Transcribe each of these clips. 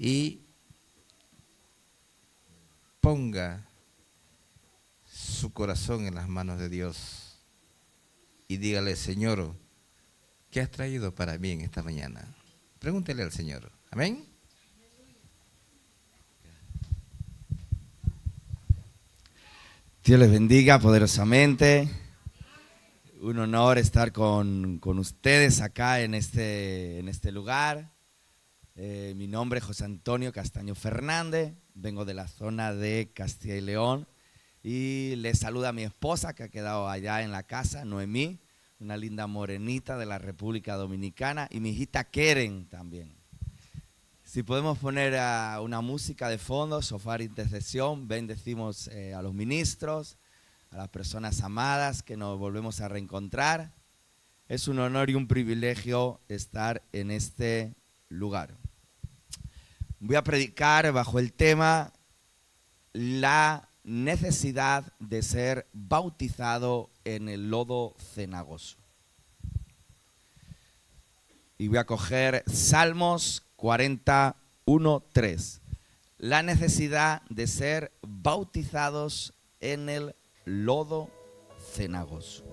y ponga su corazón en las manos de Dios y dígale: Señor, ¿qué has traído para mí en esta mañana? Pregúntele al Señor. Amén. Dios les bendiga poderosamente. Un honor estar con ustedes acá en este lugar. Mi nombre es José Antonio Castaño Fernández. Vengo de la zona de Castilla y León. Y les saluda a mi esposa, que ha quedado allá en la casa, Noemí, una linda morenita de la República Dominicana. Y mi hijita Keren también. Si podemos poner una música de fondo, Sofá de Intercesión, bendecimos a los ministros, a las personas amadas que nos volvemos a reencontrar. Es un honor y un privilegio estar en este lugar. Voy a predicar bajo el tema la necesidad de ser bautizado en el lodo cenagoso. Y voy a coger Salmos 41:3. La necesidad de ser bautizados en el lodo cenagoso.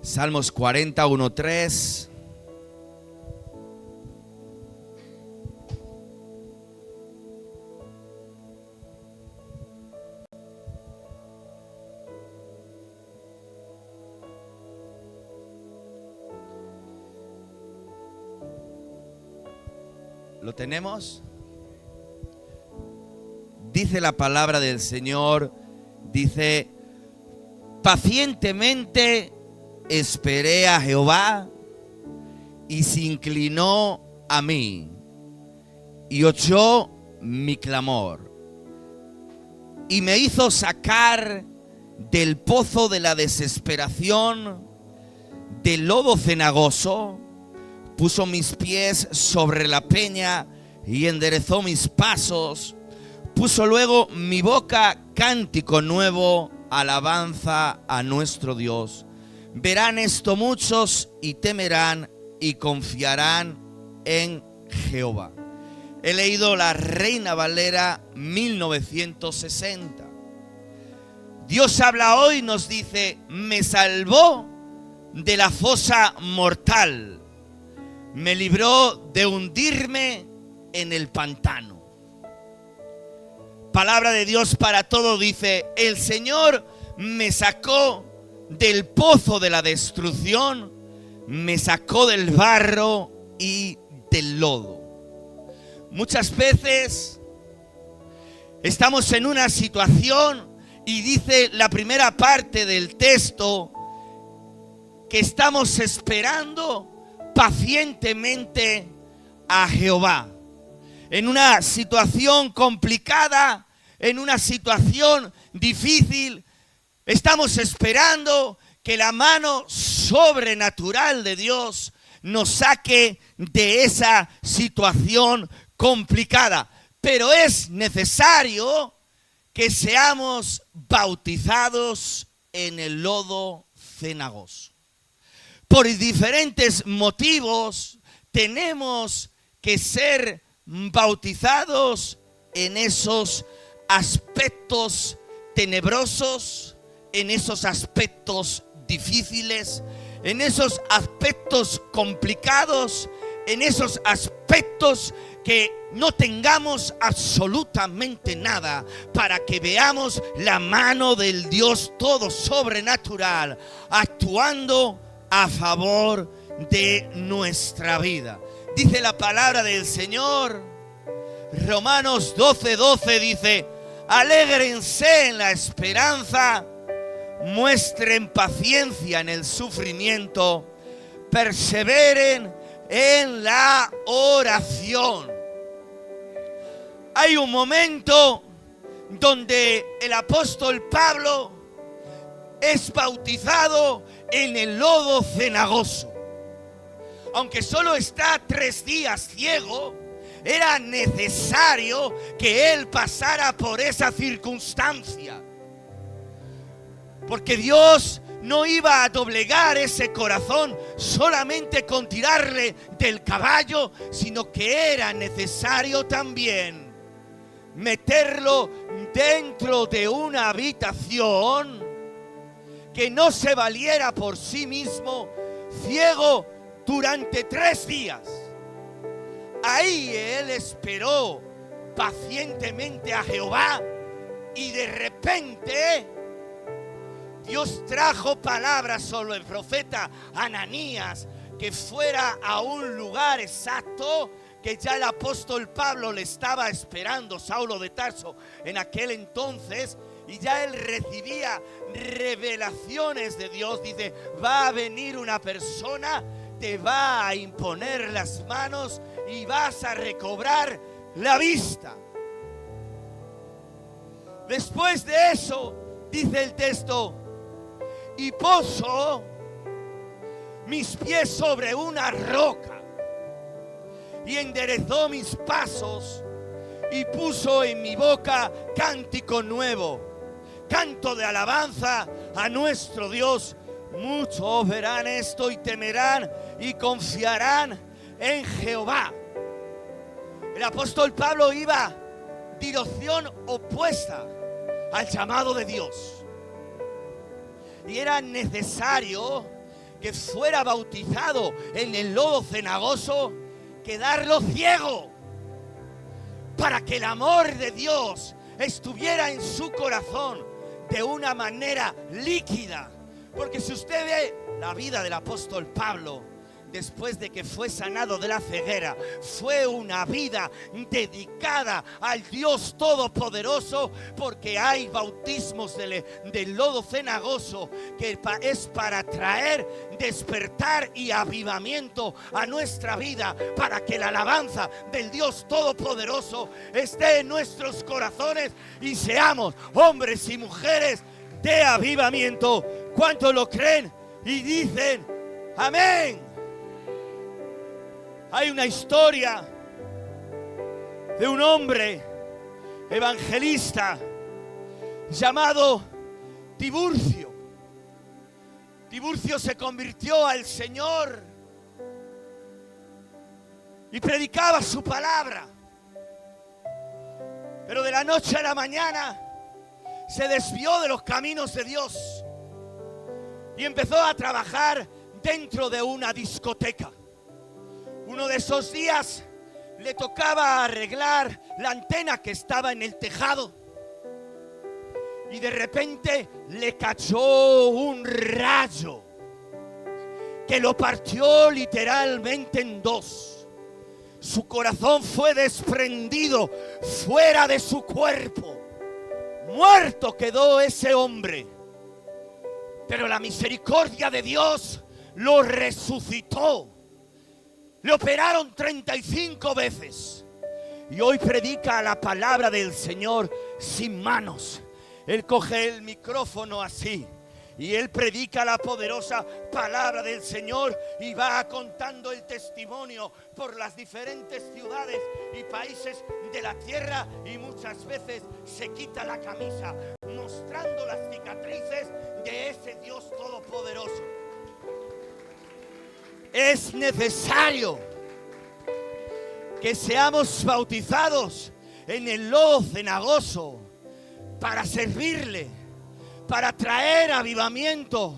Salmos 41:3. ¿Lo tenemos? Dice la palabra del Señor, dice: pacientemente esperé a Jehová y se inclinó a mí y oyó mi clamor y me hizo sacar del pozo de la desesperación, del lodo cenagoso. Puso mis pies sobre la peña y enderezó mis pasos. Puso luego mi boca cántico nuevo, alabanza a nuestro Dios. Verán esto muchos y temerán y confiarán en Jehová. He leído la Reina Valera 1960. Dios habla hoy, nos dice: me salvó de la fosa mortal. Me libró de hundirme en el pantano. Palabra de Dios para todo, dice: el Señor me sacó del pozo de la destrucción, me sacó del barro y del lodo. Muchas veces estamos en una situación y dice la primera parte del texto que estamos esperando pacientemente a Jehová. En una situación complicada, en una situación difícil, estamos esperando que la mano sobrenatural de Dios nos saque de esa situación complicada. Pero es necesario que seamos bautizados en el lodo cenagoso. Por diferentes motivos tenemos que ser bautizados en esos aspectos tenebrosos, en esos aspectos difíciles, en esos aspectos complicados, en esos aspectos que no tengamos absolutamente nada, para que veamos la mano del Dios todo sobrenatural actuando a favor de nuestra vida. Dice la palabra del Señor, Romanos 12:12 dice: alégrense en la esperanza, muestren paciencia en el sufrimiento, perseveren en la oración. Hay un momento donde el apóstol Pablo es bautizado en el lodo cenagoso. Aunque solo está 3 días ciego, era necesario que él pasara por esa circunstancia. Porque Dios no iba a doblegar ese corazón solamente con tirarle del caballo, sino que era necesario también meterlo dentro de una habitación, que no se valiera por sí mismo, ciego durante 3 días. Ahí él esperó pacientemente a Jehová, y de repente Dios trajo palabras sobre el profeta Ananías, que fuera a un lugar exacto que ya el apóstol Pablo le estaba esperando, Saulo de Tarso, en aquel entonces, y ya él recibía revelaciones de Dios. Dice: va a venir una persona, te va a imponer las manos y vas a recobrar la vista. Después de eso, dice el texto, y puso mis pies sobre una roca, y enderezó mis pasos, y puso en mi boca cántico nuevo, canto de alabanza a nuestro Dios. Muchos verán esto y temerán y confiarán en Jehová. El apóstol Pablo iba dirección opuesta al llamado de Dios, y era necesario que fuera bautizado en el lodo cenagoso, quedarlo ciego, para que el amor de Dios estuviera en su corazón de una manera líquida. Porque si usted ve la vida del apóstol Pablo, después de que fue sanado de la ceguera, fue una vida dedicada al Dios Todopoderoso, porque hay bautismos del lodo cenagoso que es para traer despertar y avivamiento a nuestra vida, para que la alabanza del Dios Todopoderoso esté en nuestros corazones y seamos hombres y mujeres de avivamiento. ¿Cuántos lo creen y dicen amén? Hay una historia de un hombre evangelista llamado Tiburcio. Tiburcio se convirtió al Señor y predicaba su palabra, pero de la noche a la mañana se desvió de los caminos de Dios y empezó a trabajar dentro de una discoteca. Uno de esos días le tocaba arreglar la antena que estaba en el tejado, y de repente le cayó un rayo que lo partió literalmente en 2. Su corazón fue desprendido fuera de su cuerpo. Muerto quedó ese hombre, pero la misericordia de Dios lo resucitó. Le operaron 35 veces y hoy predica la palabra del Señor sin manos. Él coge el micrófono así y él predica la poderosa palabra del Señor y va contando el testimonio por las diferentes ciudades y países de la tierra, y muchas veces se quita la camisa mostrando las cicatrices de ese Dios todopoderoso. Es necesario que seamos bautizados en el lodo cenagoso para servirle, para traer avivamiento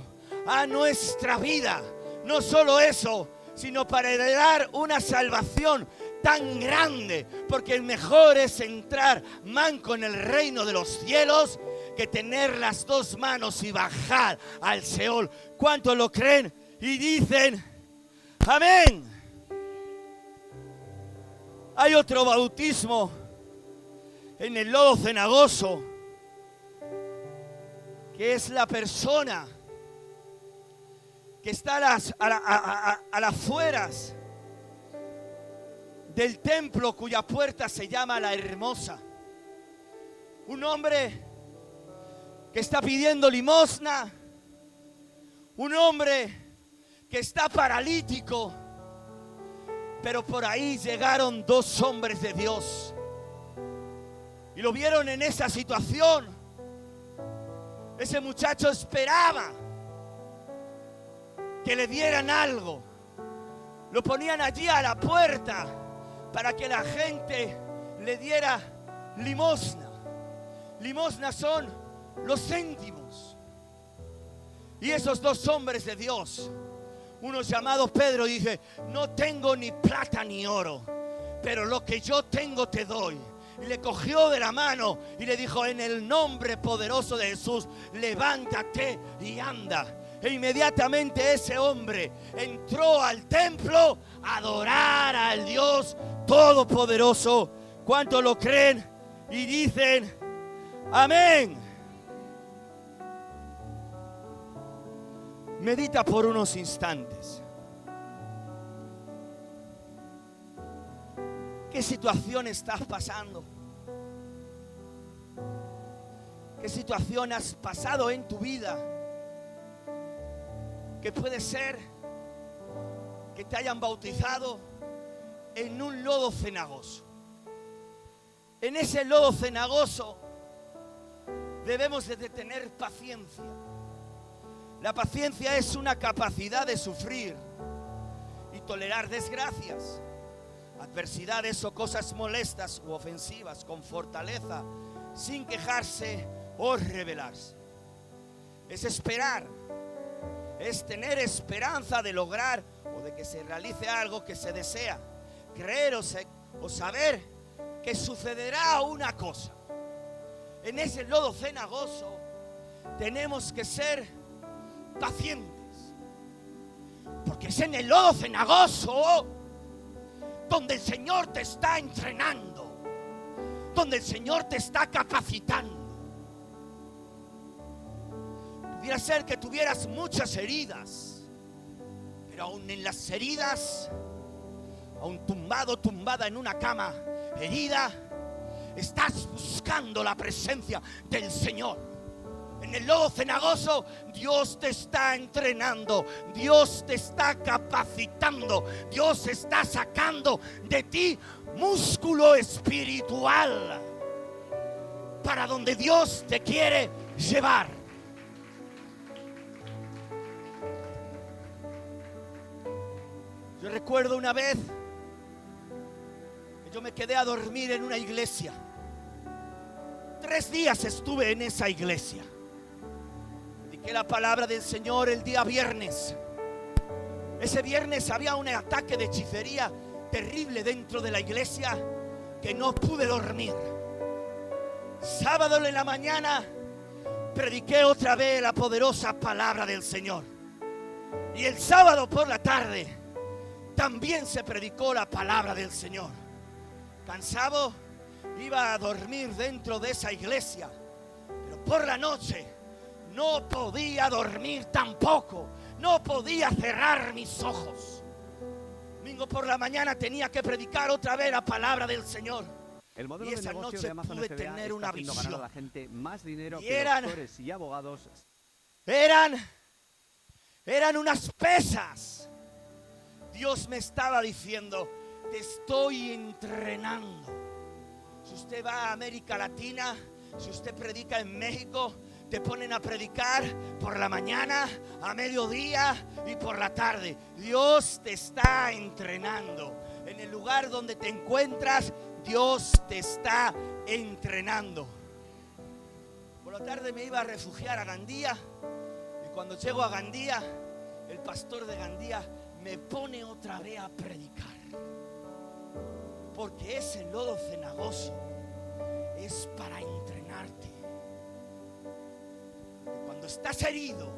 a nuestra vida. No solo eso, sino para heredar una salvación tan grande, porque mejor es entrar manco en el reino de los cielos que tener las 2 manos y bajar al Seol. ¿Cuántos lo creen y dicen amén? Hay otro bautismo en el lodo cenagoso, que es la persona que está a las afueras del templo, cuya puerta se llama La Hermosa. Un hombre que está pidiendo limosna, un hombre que está paralítico, pero por ahí llegaron 2 hombres de Dios y lo vieron en esa situación Ese muchacho esperaba que le dieran algo. Lo ponían allí a la puerta para que la gente le diera limosna. Limosna son los céntimos. Y esos dos hombres de Dios, uno llamado Pedro, dice: no tengo ni plata ni oro, pero lo que yo tengo te doy. Y le cogió de la mano y le dijo: en el nombre poderoso de Jesús, levántate y anda. E inmediatamente ese hombre entró al templo a adorar al Dios Todopoderoso. ¿Cuántos lo creen y dicen amén? Medita por unos instantes. ¿Qué situación estás pasando? ¿Qué situación has pasado en tu vida? Que puede ser que te hayan bautizado en un lodo cenagoso. En ese lodo cenagoso debemos de tener paciencia. La paciencia es una capacidad de sufrir y tolerar desgracias, adversidades o cosas molestas u ofensivas con fortaleza, sin quejarse o rebelarse. Es esperar, es tener esperanza de lograr o de que se realice algo que se desea, creer o saber que sucederá una cosa. En ese lodo cenagoso tenemos que ser pacientes, porque es en el lodo cenagoso donde el Señor te está entrenando, donde el Señor te está capacitando. Pudiera ser que tuvieras muchas heridas, pero aún en las heridas, aún tumbada en una cama herida, estás buscando la presencia del Señor. En el lodo cenagoso, Dios te está entrenando, Dios te está capacitando, Dios está sacando de ti músculo espiritual para donde Dios te quiere llevar. Yo recuerdo una vez que yo me quedé a dormir en una iglesia. 3 días estuve en esa iglesia. Prediqué la palabra del Señor el día viernes. Ese viernes había un ataque de hechicería terrible dentro de la iglesia que no pude dormir. Sábado en la mañana prediqué otra vez la poderosa palabra del Señor. Y el sábado por la tarde también se predicó la palabra del Señor. Cansado, iba a dormir dentro de esa iglesia, pero por la noche no podía dormir tampoco, no podía cerrar mis ojos. Domingo por la mañana tenía que predicar otra vez la palabra del Señor. El modelo Y esa de negocio noche de Amazon pude FBA tener está una haciendo ganar a visión. la gente más dinero Y que eran- doctores y abogados. Eran unas pesas. Dios me estaba diciendo: te estoy entrenando. Si usted va a América Latina, si usted predica en México, te ponen a predicar por la mañana, a mediodía y por la tarde. Dios te está entrenando. En el lugar donde te encuentras, Dios te está entrenando. Por la tarde me iba a refugiar a Gandía, y cuando llego a Gandía, el pastor de Gandía me pone otra vez a predicar, porque ese lodo cenagoso es para entrenarte. Y cuando estás herido,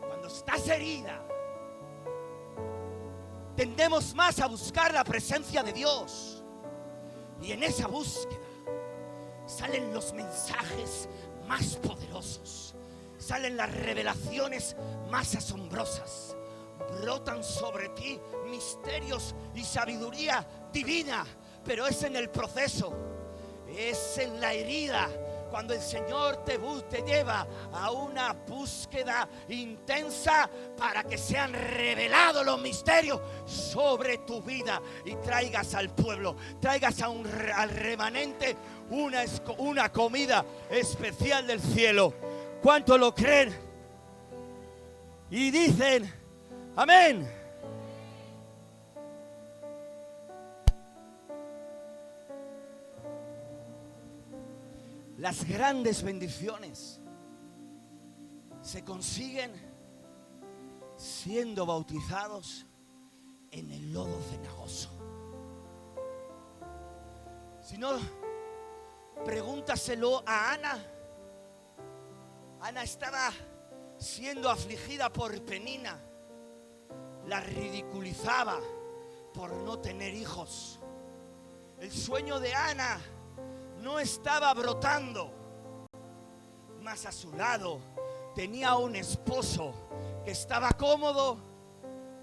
cuando estás herida, tendemos más a buscar la presencia de Dios, y en esa búsqueda salen los mensajes más poderosos, salen las revelaciones más asombrosas. Brotan sobre ti misterios y sabiduría divina, pero es en el proceso, es en la herida, cuando el Señor te lleva a una búsqueda intensa para que sean revelados los misterios sobre tu vida y traigas al pueblo, traigas al remanente una comida especial del cielo. ¿Cuánto lo creen? Y dicen, amén. Las grandes bendiciones se consiguen siendo bautizados en el lodo cenagoso. Si no, pregúntaselo a Ana. Ana estaba siendo afligida por Penina. La ridiculizaba por no tener hijos. El sueño de Ana no estaba brotando. Mas a su lado tenía un esposo que estaba cómodo.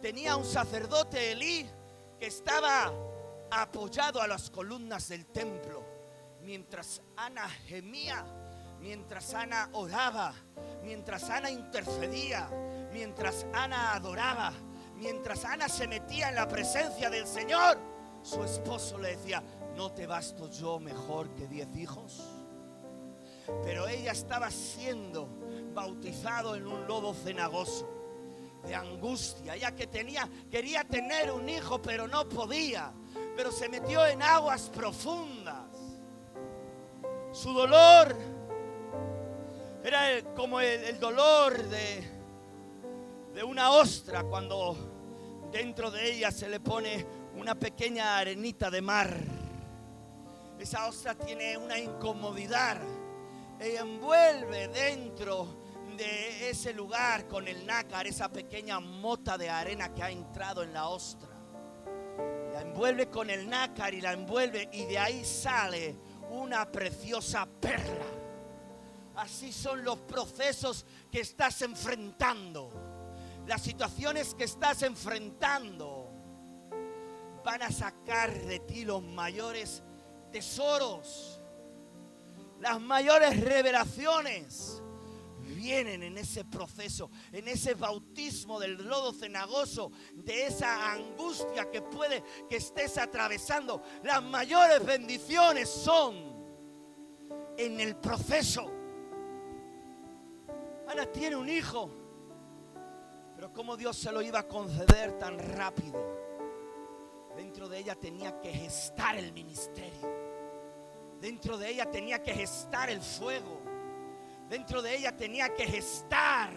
Tenía un sacerdote, Elí, que estaba apoyado a las columnas del templo. Mientras Ana gemía, mientras Ana oraba, mientras Ana intercedía, mientras Ana adoraba, mientras Ana se metía en la presencia del Señor, su esposo le decía: ¿no te basto yo mejor que 10 hijos? Pero ella estaba siendo bautizado en un lodo cenagoso de angustia. Ella quería tener un hijo, pero no podía. Pero se metió en aguas profundas. Su dolor era como el dolor de una ostra cuando dentro de ella se le pone una pequeña arenita de mar. Esa ostra tiene una incomodidad. Ella envuelve dentro de ese lugar con el nácar esa pequeña mota de arena que ha entrado en la ostra. La envuelve con el nácar y la envuelve, y de ahí sale una preciosa perla. Así son los procesos que estás enfrentando. Las situaciones que estás enfrentando van a sacar de ti los mayores tesoros. Las mayores revelaciones vienen en ese proceso, en ese bautismo del lodo cenagoso, de esa angustia que puede que estés atravesando. Las mayores bendiciones son en el proceso. Ana tiene un hijo, pero ¿cómo Dios se lo iba a conceder tan rápido? Dentro de ella tenía que gestar el ministerio. Dentro de ella tenía que gestar el fuego. Dentro de ella tenía que gestar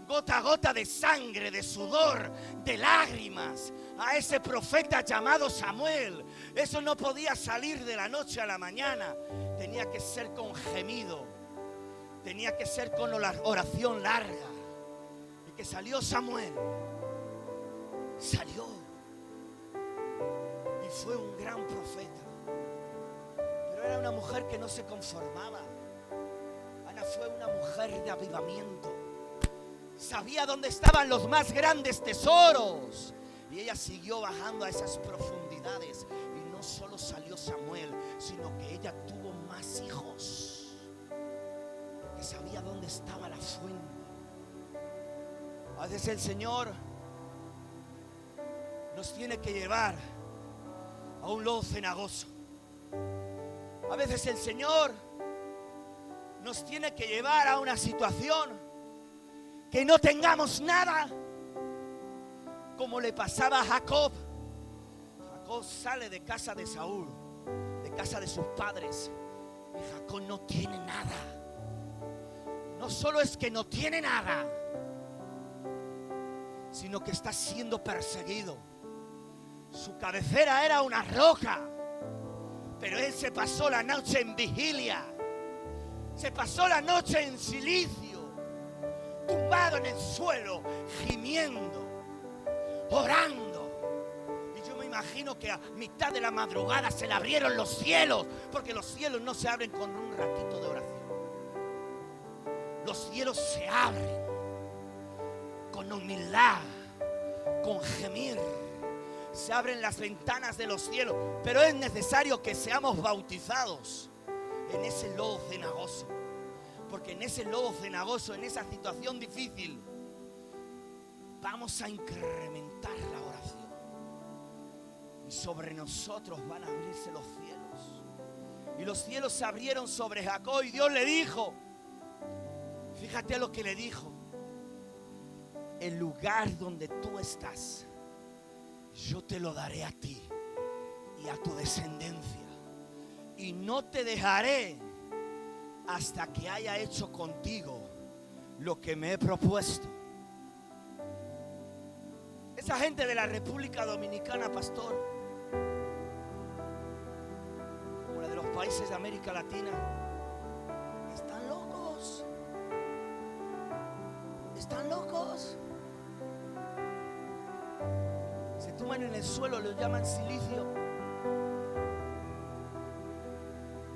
gota a gota de sangre, de sudor, de lágrimas a ese profeta llamado Samuel. Eso no podía salir de la noche a la mañana. Tenía que ser con gemido. Tenía que ser con oración larga. Y que salió Samuel. Salió. Y fue un gran profeta. Pero era una mujer que no se conformaba. Ana fue una mujer de avivamiento. Sabía dónde estaban los más grandes tesoros. Y ella siguió bajando a esas profundidades. Y no solo salió Samuel, sino que ella tuvo más hijos. Que sabía dónde estaba la fuente. A veces el Señor nos tiene que llevar a un lodo cenagoso. A veces el Señor nos tiene que llevar a una situación que no tengamos nada, como le pasaba a Jacob. Jacob sale de casa de Saúl, de casa de sus padres, y Jacob no tiene nada. No solo es que no tiene nada, sino que está siendo perseguido. Su cabecera era una roca, pero él se pasó la noche en vigilia. Se pasó la noche en silicio, tumbado en el suelo, gimiendo, orando. Y yo me imagino que a mitad de la madrugada se le abrieron los cielos, porque los cielos no se abren con un ratito de oración. Los cielos se abren con humildad, con gemir. Se abren las ventanas de los cielos, pero es necesario que seamos bautizados en ese lodo cenagoso, porque en ese lodo cenagoso, en esa situación difícil, vamos a incrementar la oración y sobre nosotros van a abrirse los cielos. Y los cielos se abrieron sobre Jacob y Dios le dijo: Fíjate lo que le dijo. El lugar donde tú estás, yo te lo daré a ti y a tu descendencia. Y no te dejaré hasta que haya hecho contigo lo que me he propuesto. Esa gente de la República Dominicana, pastor, como la de los países de América Latina, están locos. Están locos. Se tumban en el suelo, lo llaman silicio.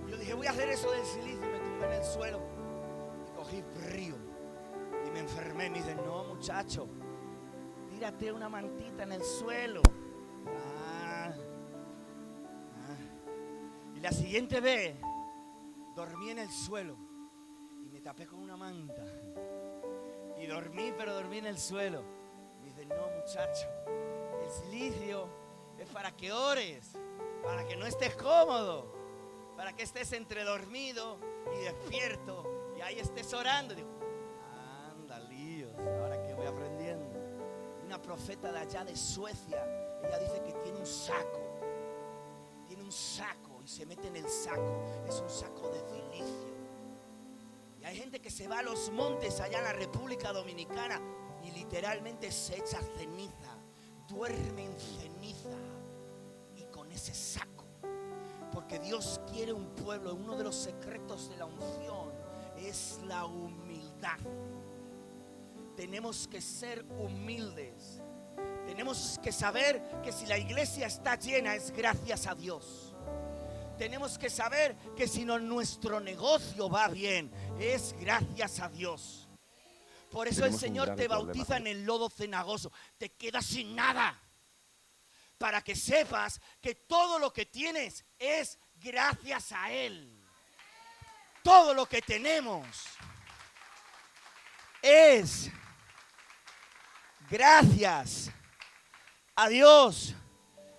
Yo dije, voy a hacer eso del silicio, y me tumbé en el suelo y cogí frío y me enfermé. Me dicen, no, muchacho, tírate una mantita en el suelo. Y la siguiente vez dormí en el suelo y me tapé con una manta. Y dormí, pero dormí en el suelo. Me dicen, no, muchacho, el silicio es para que ores, para que no estés cómodo, para que estés entre dormido y despierto y ahí estés orando. Digo, anda, líos, ahora que voy aprendiendo. Una profeta de allá de Suecia, ella dice que tiene un saco y se mete en el saco. Es un saco de silicio. Y hay gente que se va a los montes allá en la República Dominicana y literalmente se echa ceniza, duerme en ceniza y con ese saco. Porque Dios quiere un pueblo. Uno de los secretos de la unción es la humildad. Tenemos que ser humildes. Tenemos que saber que si la iglesia está llena es gracias a Dios. Tenemos que saber que si nuestro negocio va bien es gracias a Dios. Por eso el Señor te bautiza en el lodo cenagoso. Te quedas sin nada. Para que sepas que todo lo que tienes es gracias a Él. Todo lo que tenemos es gracias a Dios.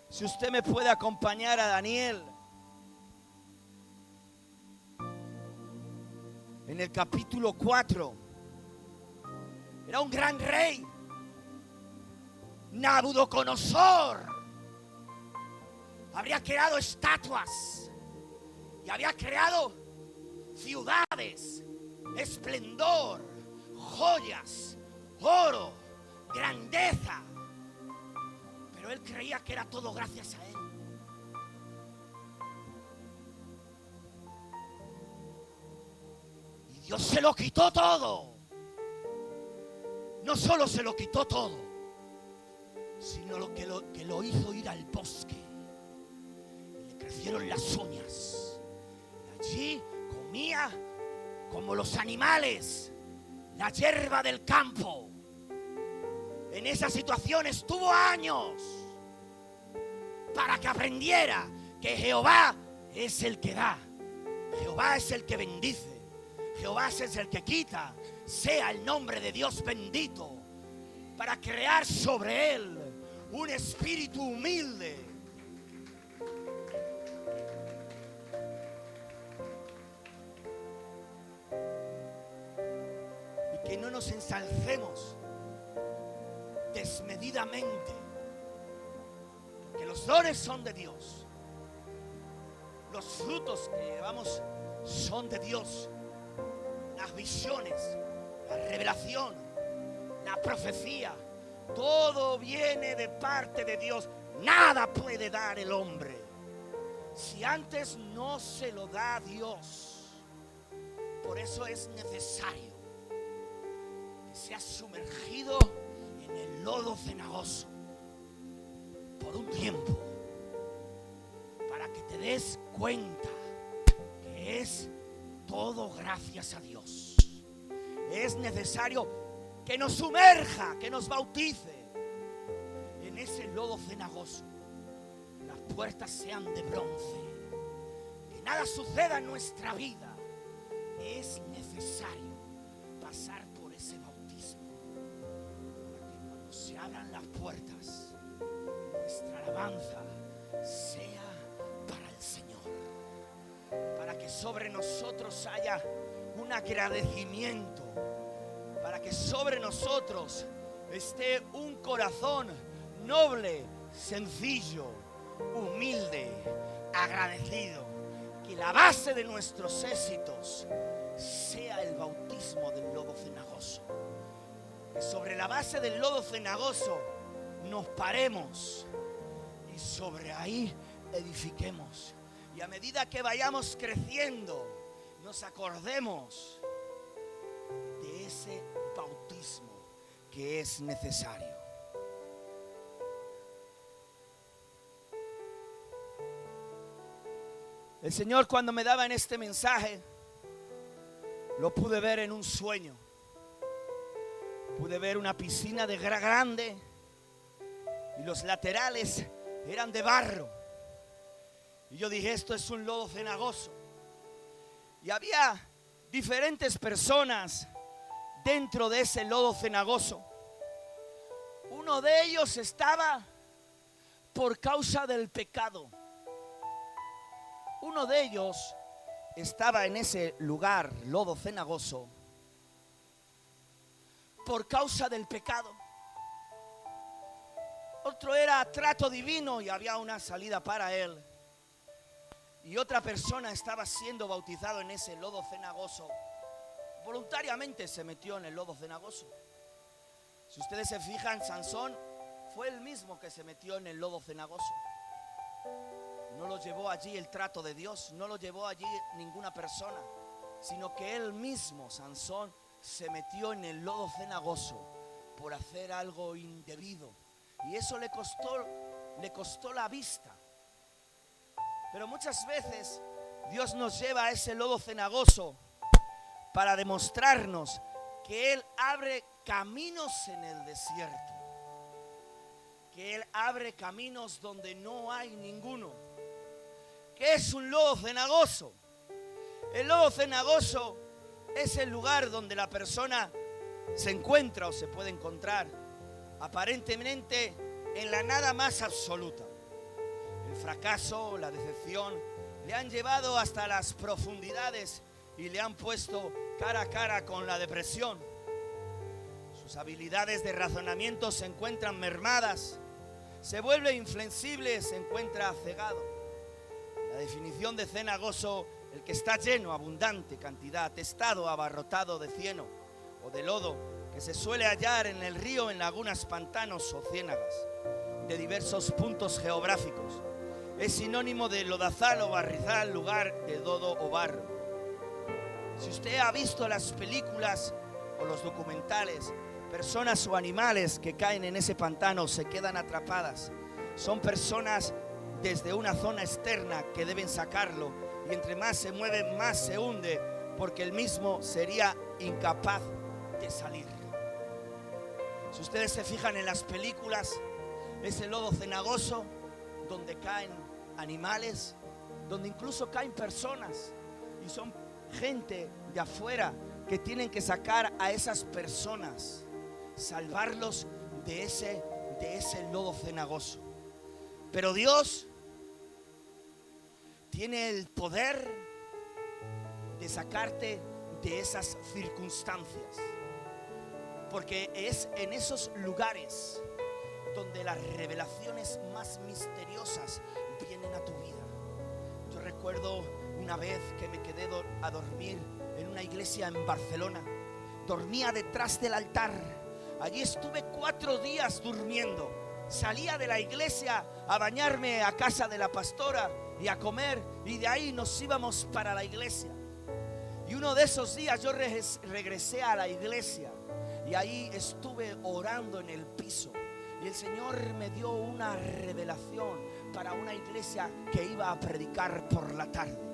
Si usted me puede acompañar a Daniel. En el capítulo 4. Era un gran rey. Nabucodonosor. Habría creado estatuas. Y había creado ciudades, esplendor, joyas, oro, grandeza. Pero él creía que era todo gracias a él. Y Dios se lo quitó todo. No solo se lo quitó todo, sino que lo hizo ir al bosque. Y le crecieron las uñas. Y allí comía como los animales la hierba del campo. En esa situación estuvo años para que aprendiera que Jehová es el que da, Jehová es el que bendice, Jehová es el que quita. Sea el nombre de Dios bendito, para crear sobre él un espíritu humilde. Y que no nos ensalcemos desmedidamente, porque los dones son de Dios, los frutos que llevamos son de Dios, las visiones, la revelación, la profecía, todo viene de parte de Dios. Nada puede dar el hombre si antes no se lo da a Dios. Por eso es necesario que seas sumergido en el lodo cenagoso por un tiempo, para que te des cuenta que es todo gracias a Dios. Es necesario que nos sumerja, que nos bautice en ese lodo cenagoso. Las puertas sean de bronce, que nada suceda en nuestra vida. Es necesario pasar por ese bautismo, para que cuando se abran las puertas, nuestra alabanza sea para el Señor, para que sobre nosotros haya un agradecimiento para que sobre nosotros esté un corazón noble, sencillo, humilde, agradecido. Que la base de nuestros éxitos sea el bautismo del lodo cenagoso. Que sobre la base del lodo cenagoso nos paremos y sobre ahí edifiquemos. Y a medida que vayamos creciendo, nos acordemos de ese bautismo que es necesario. El Señor, cuando me daba en este mensaje, lo pude ver en un sueño. Pude ver una piscina de grande y los laterales eran de barro. Y yo dije, esto es un lodo cenagoso. Y había diferentes personas dentro de ese lodo cenagoso. Uno de ellos estaba por causa del pecado. Uno de ellos estaba en ese lugar, lodo cenagoso, por causa del pecado. Otro era trato divino y había una salida para él. Y otra persona estaba siendo bautizado en ese lodo cenagoso. Voluntariamente se metió en el lodo cenagoso. Si ustedes se fijan, Sansón fue el mismo que se metió en el lodo cenagoso. No lo llevó allí el trato de Dios, no lo llevó allí ninguna persona, sino que él mismo, Sansón, se metió en el lodo cenagoso por hacer algo indebido. Y eso le costó la vista. Pero muchas veces Dios nos lleva a ese lodo cenagoso para demostrarnos que Él abre caminos en el desierto, que Él abre caminos donde no hay ninguno. ¿Qué es un lodo cenagoso? El lodo cenagoso es el lugar donde la persona se encuentra o se puede encontrar aparentemente en la nada más absoluta. El fracaso, la decepción le han llevado hasta las profundidades y le han puesto cara a cara con la depresión. Sus habilidades de razonamiento se encuentran mermadas, se vuelve inflexible, se encuentra cegado. La definición de cenagoso, el que está lleno, abundante cantidad, estado abarrotado de cieno o de lodo, que se suele hallar en el río, en lagunas, pantanos o ciénagas de diversos puntos geográficos. Es sinónimo de lodazal o barrizal, lugar de lodo o barro. Si usted ha visto las películas o los documentales, personas o animales que caen en ese pantano se quedan atrapadas. Son personas desde una zona externa que deben sacarlo, y entre más se mueve, más se hunde, porque el mismo sería incapaz de salir. Si ustedes se fijan en las películas, ese lodo cenagoso donde caen animales, donde incluso caen personas, y son gente de afuera que tienen que sacar a esas personas, salvarlos de ese lodo cenagoso. Pero Dios tiene el poder de sacarte de esas circunstancias, porque es en esos lugares donde las revelaciones más misteriosas vienen a tu vida. Yo recuerdo una vez que me quedé a dormir en una iglesia en Barcelona. Dormía detrás del altar. Allí estuve 4 días durmiendo. Salía de la iglesia a bañarme a casa de la pastora y a comer, y de ahí nos íbamos para la iglesia. Y uno de esos días yo regresé a la iglesia y ahí estuve orando en el piso. Y el Señor me dio una revelación para una iglesia que iba a predicar por la tarde.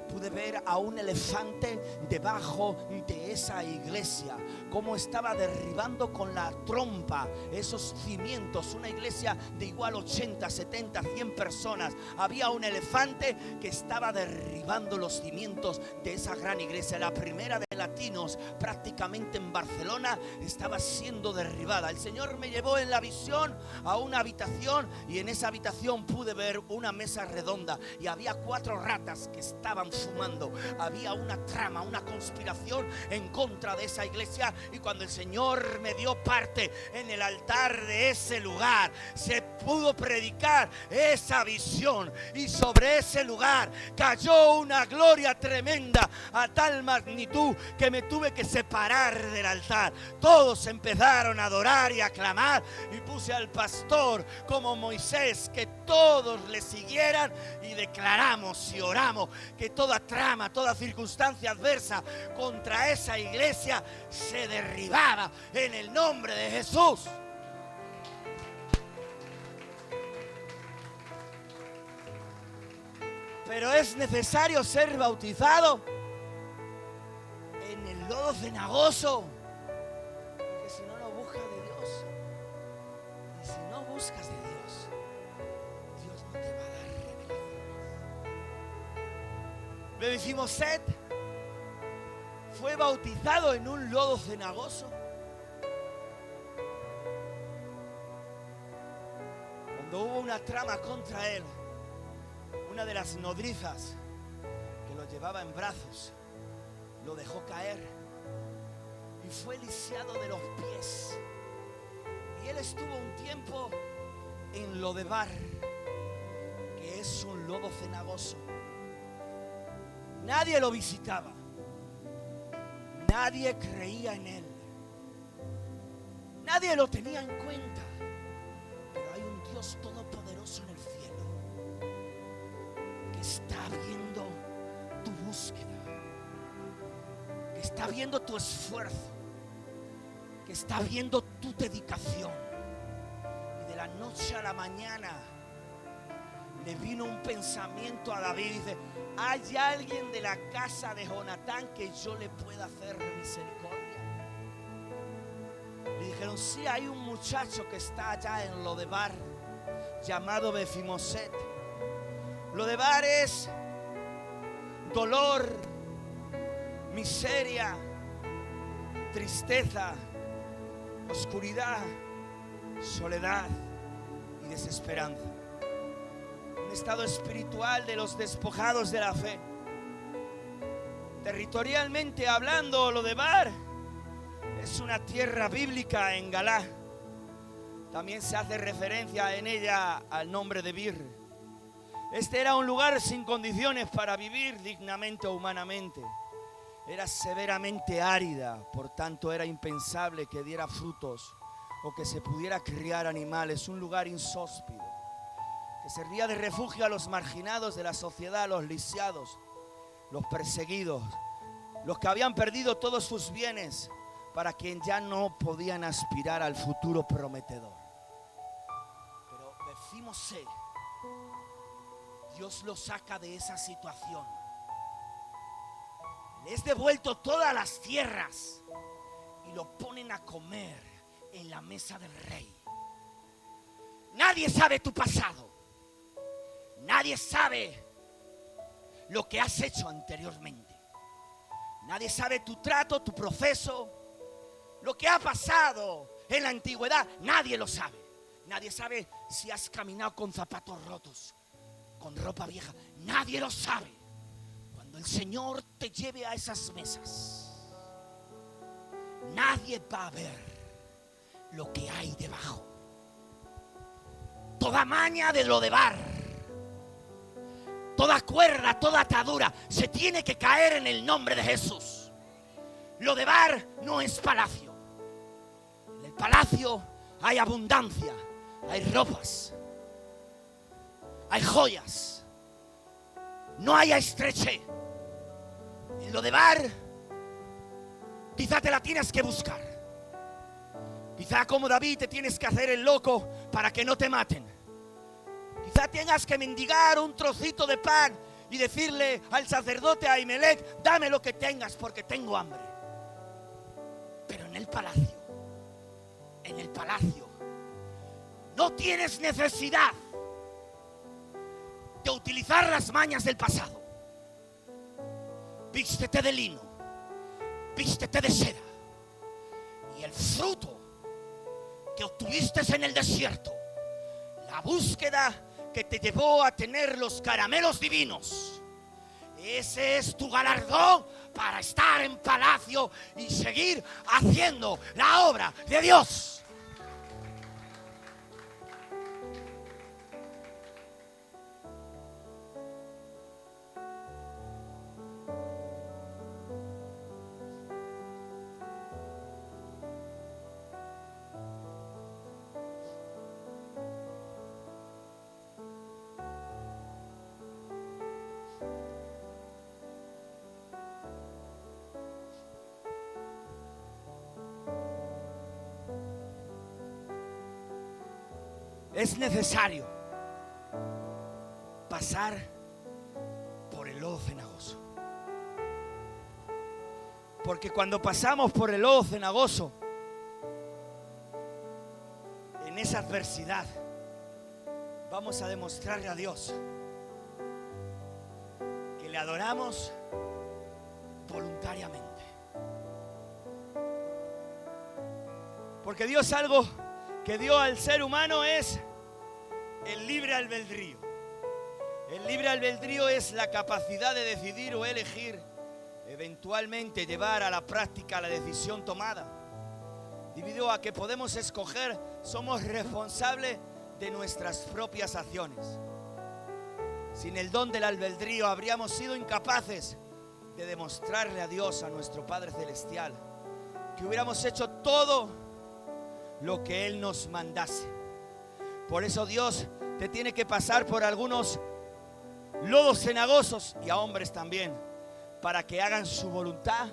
Pude ver a un elefante debajo de esa iglesia, cómo estaba derribando con la trompa esos cimientos. Una iglesia de igual 80, 70, 100 personas. Había un elefante que estaba derribando los cimientos de esa gran iglesia. La primera de latinos prácticamente en Barcelona estaba siendo derribada. El Señor me llevó en la visión a una habitación, y en esa habitación pude ver una mesa redonda y había 4 ratas que estaban fumando. Había una trama, una conspiración en contra de esa iglesia, y cuando el Señor me dio parte en el altar de ese lugar, se pudo predicar esa visión, y sobre ese lugar cayó una gloria tremenda a tal magnitud que me tuve que separar del altar. Todos empezaron a adorar y a clamar, y puse al pastor como Moisés que todos le siguieran, y declaramos y oramos que toda trama, toda circunstancia adversa contra esa iglesia se derribaba en el nombre de Jesús. Pero es necesario ser bautizado en el lodo cenagoso, porque si no, no buscas de Dios. Y si no buscas de Dios, Dios no te va a dar revelaciones. Mefiboset fue bautizado en un lodo cenagoso. Cuando hubo una trama contra él, una de las nodrizas que lo llevaba en brazos lo dejó caer y fue lisiado de los pies. Y él estuvo un tiempo en Lodebar, que es un lodo cenagoso. Nadie lo visitaba, nadie creía en él, nadie lo tenía en cuenta. Pero hay un Dios todopoderoso en el cielo que está viendo tu búsqueda, que está viendo tu esfuerzo, que está viendo tu dedicación. Y de la noche a la mañana le vino un pensamiento a David. Dice: ¿hay alguien de la casa de Jonatán que yo le pueda hacer misericordia? Le dijeron: sí, hay un muchacho que está allá en Lodebar llamado Mefiboset. Lodebar es dolor, miseria, tristeza, oscuridad, soledad y desesperanza. Un estado espiritual de los despojados de la fe. Territorialmente hablando, Lodebar es una tierra bíblica en Galá. También se hace referencia en ella al nombre de Bir. Este era un lugar sin condiciones para vivir dignamente o humanamente. Era severamente árida, por tanto era impensable que diera frutos o que se pudiera criar animales. Un lugar insóspito que servía de refugio a los marginados de la sociedad, a los lisiados, los perseguidos, los que habían perdido todos sus bienes, para quien ya no podían aspirar al futuro prometedor. Pero Mefiboset, Dios lo saca de esa situación. Le es devuelto todas las tierras y lo ponen a comer en la mesa del rey. Nadie sabe tu pasado. Nadie sabe lo que has hecho anteriormente. Nadie sabe tu trato, tu proceso, lo que ha pasado en la antigüedad. Nadie lo sabe. Nadie sabe si has caminado con zapatos rotos, con ropa vieja. Nadie lo sabe. Cuando el Señor te lleve a esas mesas, nadie va a ver lo que hay debajo. Toda maña de Lodebar, toda cuerda, toda atadura se tiene que caer en el nombre de Jesús. Lodebar no es palacio. En el palacio hay abundancia, hay ropas, hay joyas, no hay estrechez. En Lodebar quizá te la tienes que buscar. Quizá como David te tienes que hacer el loco para que no te maten. Quizá tengas que mendigar un trocito de pan y decirle al sacerdote Ahimelech: dame lo que tengas porque tengo hambre. Pero en el palacio no tienes necesidad de utilizar las mañas del pasado. Vístete de lino, vístete de seda, y el fruto que obtuviste en el desierto, la búsqueda que te llevó a tener los caramelos divinos Ese es tu galardón para estar en palacio y seguir haciendo la obra de Dios. Es necesario pasar por el lodo cenagoso. Porque cuando pasamos por el lodo cenagoso, en esa adversidad, vamos a demostrarle a Dios que le adoramos voluntariamente. Porque Dios algo que dio al ser humano es el libre albedrío. El libre albedrío es la capacidad de decidir o elegir, eventualmente llevar a la práctica la decisión tomada. Debido a que podemos escoger, somos responsables de nuestras propias acciones. Sin el don del albedrío habríamos sido incapaces de demostrarle a Dios, a nuestro Padre Celestial, que hubiéramos hecho todo lo que Él nos mandase. Por eso Dios te tiene que pasar por algunos lodos cenagosos, y a hombres también, para que hagan su voluntad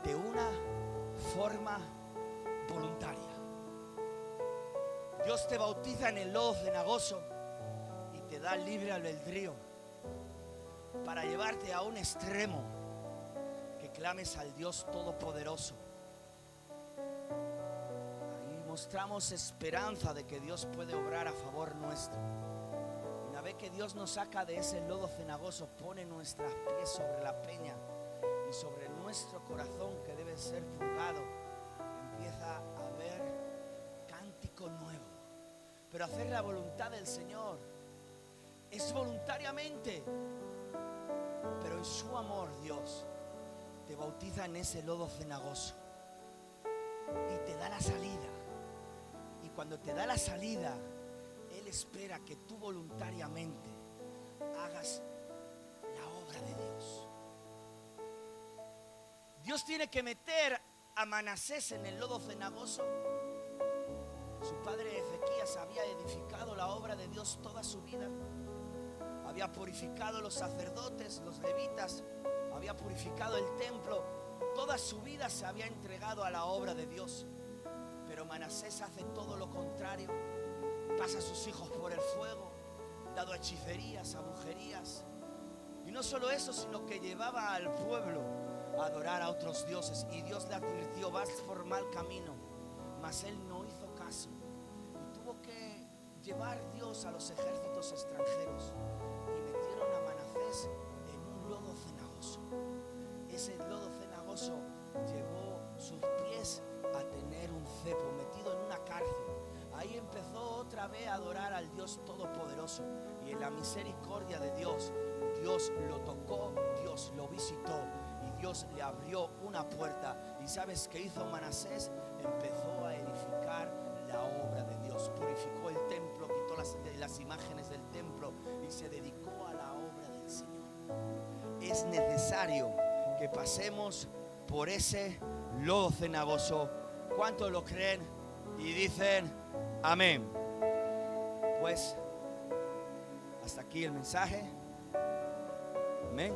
de una forma voluntaria. Dios te bautiza en el lodo cenagoso y te da libre albedrío para llevarte a un extremo que clames al Dios Todopoderoso. Ahí mostramos esperanza de que Dios puede obrar a favor nuestro. Una vez que Dios nos saca de ese lodo cenagoso, pone nuestros pies sobre la peña y sobre nuestro corazón, que debe ser purgado, empieza a haber cántico nuevo. Pero hacer la voluntad del Señor es voluntariamente, pero en su amor Dios te bautiza en ese lodo cenagoso y te da la salida. Y cuando te da la salida, Él espera que tú voluntariamente hagas la obra de Dios. Dios tiene que meter a Manasés en el lodo cenagoso. Su padre Ezequías había edificado la obra de Dios toda su vida. Había purificado los sacerdotes, los levitas, había purificado el templo. Toda su vida se había entregado a la obra de Dios. Pero Manasés hace todo lo contrario. Pasa a sus hijos por el fuego, dado a hechicerías, a brujerías. Y no solo eso, sino que llevaba al pueblo a adorar a otros dioses. Y Dios le advirtió: vas por mal camino. Mas él no hizo caso. Y tuvo que llevar Dios a los ejércitos extranjeros. Y metieron a Manasés en un lodo cenagoso. Ese lodo cenagoso llevó sus pies a tener un cepo, metido en una cárcel. Ahí empezó otra vez a adorar al Dios Todopoderoso. Y en la misericordia de Dios, Dios lo tocó, Dios lo visitó y Dios le abrió una puerta. ¿Y sabes qué hizo Manasés? Empezó a edificar la obra de Dios. Purificó el templo, quitó las imágenes del templo y se dedicó a la obra del Señor. Es necesario que pasemos por ese lodo cenagoso. ¿Cuántos lo creen? Y dicen amén. Pues hasta aquí el mensaje. Amén.